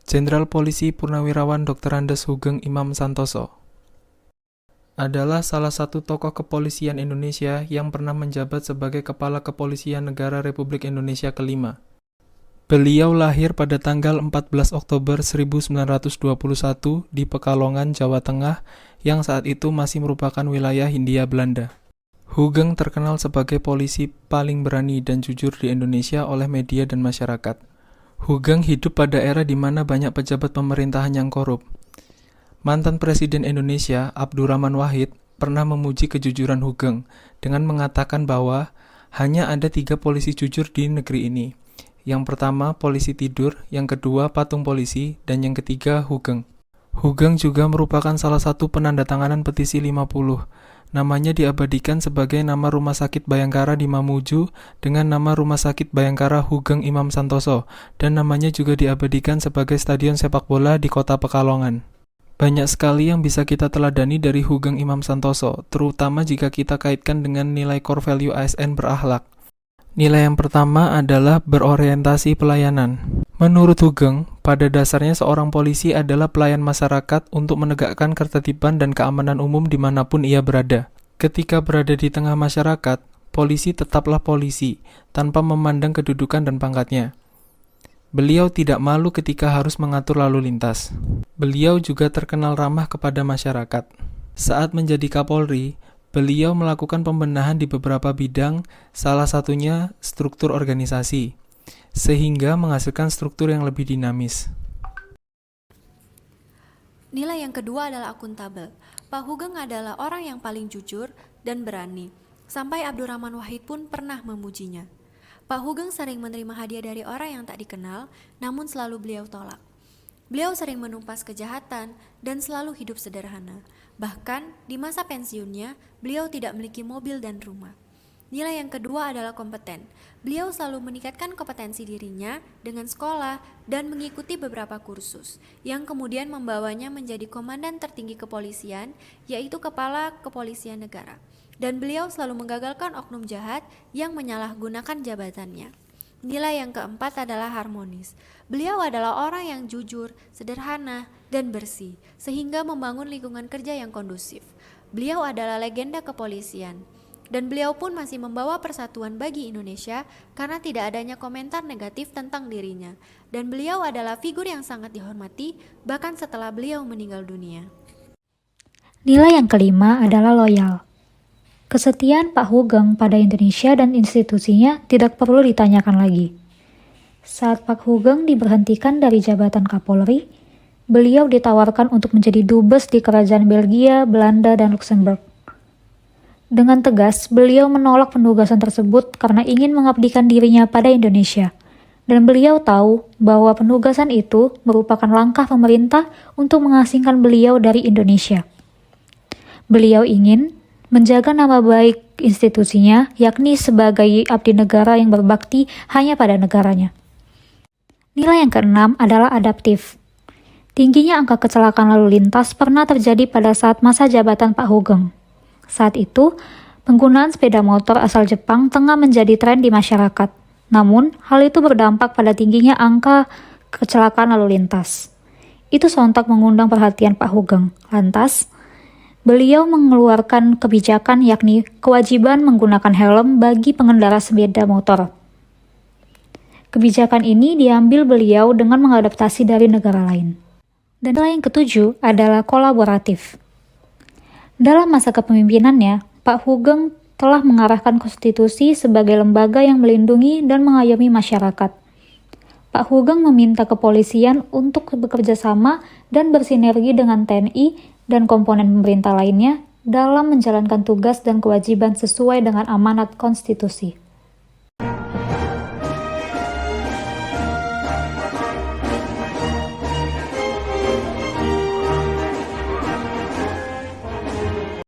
Jenderal Polisi Purnawirawan Dr. Andes Sugeng Imam Santoso adalah salah satu tokoh kepolisian Indonesia yang pernah menjabat sebagai Kepala Kepolisian Negara Republik Indonesia kelima. Beliau lahir pada tanggal 14 Oktober 1921 di Pekalongan, Jawa Tengah, yang saat itu masih merupakan wilayah Hindia Belanda. Sugeng terkenal sebagai polisi paling berani dan jujur di Indonesia oleh media dan masyarakat. Sugeng hidup pada era di mana banyak pejabat pemerintahan yang korup. Mantan Presiden Indonesia, Abdurrahman Wahid, pernah memuji kejujuran Sugeng dengan mengatakan bahwa hanya ada 3 polisi jujur di negeri ini. Yang pertama, polisi tidur, yang kedua, patung polisi, dan yang ketiga, Sugeng. Sugeng juga merupakan salah satu penandatanganan petisi 50. Namanya diabadikan sebagai nama Rumah Sakit Bayangkara di Mamuju dengan nama Rumah Sakit Bayangkara Sugeng Imam Santoso, dan namanya juga diabadikan sebagai stadion sepak bola di kota Pekalongan. Banyak sekali yang bisa kita teladani dari Sugeng Imam Santoso, terutama jika kita kaitkan dengan nilai core value ASN berakhlak. Nilai yang pertama adalah berorientasi pelayanan. Menurut Sugeng, pada dasarnya seorang polisi adalah pelayan masyarakat untuk menegakkan ketertiban dan keamanan umum dimanapun ia berada. Ketika berada di tengah masyarakat, polisi tetaplah polisi, tanpa memandang kedudukan dan pangkatnya. Beliau tidak malu ketika harus mengatur lalu lintas. Beliau juga terkenal ramah kepada masyarakat. Saat menjadi Kapolri, beliau melakukan pembenahan di beberapa bidang, salah satunya struktur organisasi, sehingga menghasilkan struktur yang lebih dinamis. Nilai yang kedua adalah akuntabel. Pak Sugeng adalah orang yang paling jujur dan berani. Sampai Abdurrahman Wahid pun pernah memujinya. Pak Sugeng sering menerima hadiah dari orang yang tak dikenal, namun selalu beliau tolak. Beliau sering menumpas kejahatan dan selalu hidup sederhana. Bahkan di masa pensiunnya, beliau tidak memiliki mobil dan rumah. Nilai yang kedua adalah kompeten. Beliau selalu meningkatkan kompetensi dirinya dengan sekolah dan mengikuti beberapa kursus, yang kemudian membawanya menjadi komandan tertinggi kepolisian, yaitu Kepala Kepolisian Negara. Dan beliau selalu menggagalkan oknum jahat yang menyalahgunakan jabatannya. Nilai yang keempat adalah harmonis. Beliau adalah orang yang jujur, sederhana, dan bersih, sehingga membangun lingkungan kerja yang kondusif. Beliau adalah legenda kepolisian. Dan beliau pun masih membawa persatuan bagi Indonesia karena tidak adanya komentar negatif tentang dirinya. Dan beliau adalah figur yang sangat dihormati bahkan setelah beliau meninggal dunia. Nilai yang kelima adalah loyal. Kesetiaan Pak Sugeng pada Indonesia dan institusinya tidak perlu ditanyakan lagi. Saat Pak Sugeng diberhentikan dari jabatan Kapolri, beliau ditawarkan untuk menjadi dubes di kerajaan Belgia, Belanda, dan Luxembourg. Dengan tegas, beliau menolak penugasan tersebut karena ingin mengabdikan dirinya pada Indonesia. Dan beliau tahu bahwa penugasan itu merupakan langkah pemerintah untuk mengasingkan beliau dari Indonesia. Beliau ingin menjaga nama baik institusinya, yakni sebagai abdi negara yang berbakti hanya pada negaranya. Nilai yang keenam adalah adaptif. Tingginya angka kecelakaan lalu lintas pernah terjadi pada saat masa jabatan Pak Sugeng. Saat itu, penggunaan sepeda motor asal Jepang tengah menjadi tren di masyarakat. Namun, hal itu berdampak pada tingginya angka kecelakaan lalu lintas. Itu sontak mengundang perhatian Pak Sugeng. Lantas, beliau mengeluarkan kebijakan yakni kewajiban menggunakan helm bagi pengendara sepeda motor. Kebijakan ini diambil beliau dengan mengadaptasi dari negara lain. Dan nilai yang ketujuh adalah kolaboratif. Dalam masa kepemimpinannya, Pak Sugeng telah mengarahkan konstitusi sebagai lembaga yang melindungi dan mengayomi masyarakat. Pak Sugeng meminta kepolisian untuk bekerja sama dan bersinergi dengan TNI dan komponen pemerintah lainnya dalam menjalankan tugas dan kewajiban sesuai dengan amanat konstitusi.